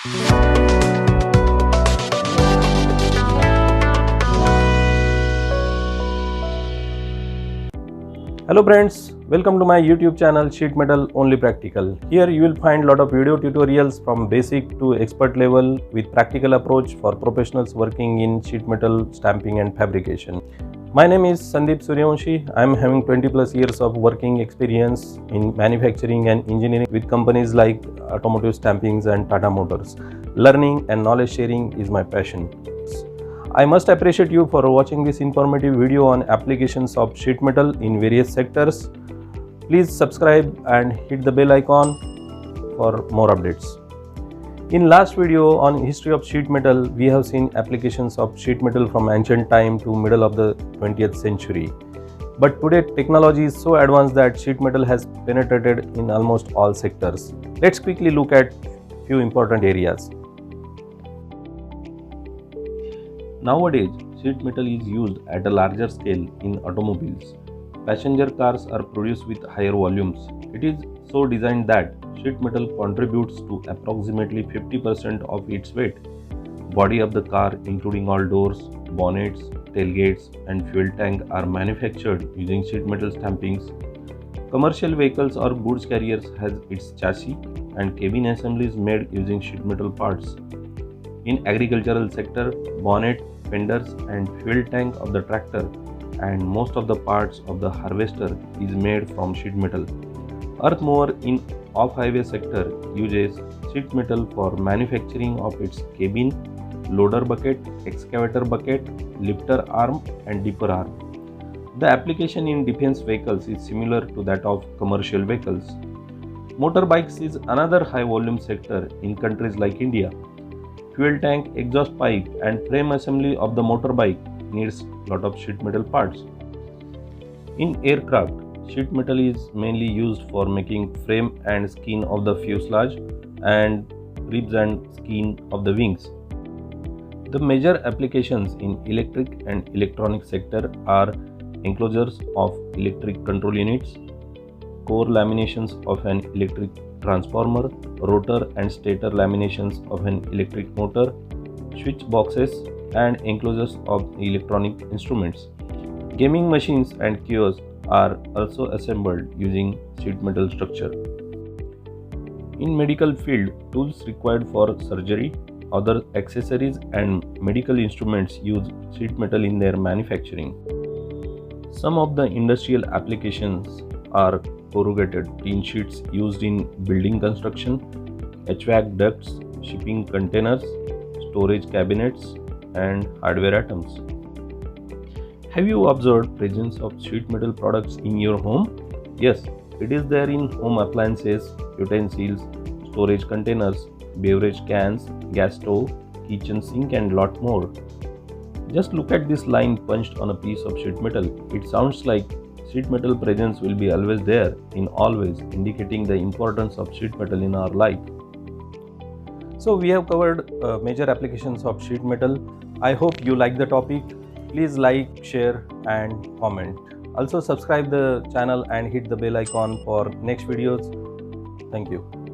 Hello friends, welcome to my YouTube channel Sheet Metal Only Practical. Here you will find lot of video tutorials from basic to expert level with practical approach for professionals working in sheet metal stamping and fabrication. My name is Sandeep Suryavanshi. I am having 20 plus years of working experience in manufacturing and engineering with companies like Automotive Stampings and Tata Motors. Learning and knowledge sharing is my passion. I must appreciate you for watching this informative video on applications of sheet metal in various sectors. Please subscribe and hit the bell icon for more updates. In last video on history of sheet metal, we have seen applications of sheet metal from ancient time to middle of the 20th century. But today technology is so advanced that sheet metal has penetrated in almost all sectors. Let's quickly look at few important areas. Nowadays, sheet metal is used at a larger scale in automobiles. Passenger cars are produced with higher volumes. It is so designed that sheet metal contributes to approximately 50% of its weight. Body of the car, including all doors, bonnets, tailgates, and fuel tank, are manufactured using sheet metal stampings. Commercial vehicles or goods carriers has its chassis and cabin assemblies made using sheet metal parts. In agricultural sector, bonnet, fenders and fuel tank of the tractor and most of the parts of the harvester is made from sheet metal. Earth mover in off-highway sector uses sheet metal for manufacturing of its cabin, loader bucket, excavator bucket, lifter arm and dipper arm. The application in defense vehicles is similar to that of commercial vehicles. Motorbikes is another high volume sector in countries like India. Fuel tank, exhaust pipe and frame assembly of the motorbike needs lot of sheet metal parts. In aircraft, sheet metal is mainly used for making frame and skin of the fuselage and ribs and skin of the wings. The major applications in electric and electronic sector are enclosures of electric control units, core laminations of an electric transformer, rotor and stator laminations of an electric motor, switch boxes and enclosures of electronic instruments. Gaming machines and kiosks are also assembled using sheet metal structure. In medical field, tools required for surgery, other accessories and medical instruments use sheet metal in their manufacturing. Some of the industrial applications are corrugated tin sheets used in building construction, HVAC ducts, shipping containers, storage cabinets, and hardware items. Have you observed presence of sheet metal products in your home? Yes, it is there in home appliances, utensils, storage containers, beverage cans, gas stove, kitchen sink, and lot more. Just look at this line punched on a piece of sheet metal. It sounds like sheet metal presence will be always there in always, indicating the importance of sheet metal in our life. So we have covered major applications of sheet metal. I hope you like the topic. Please like, share and comment. Also subscribe the channel and hit the bell icon for next videos. Thank you.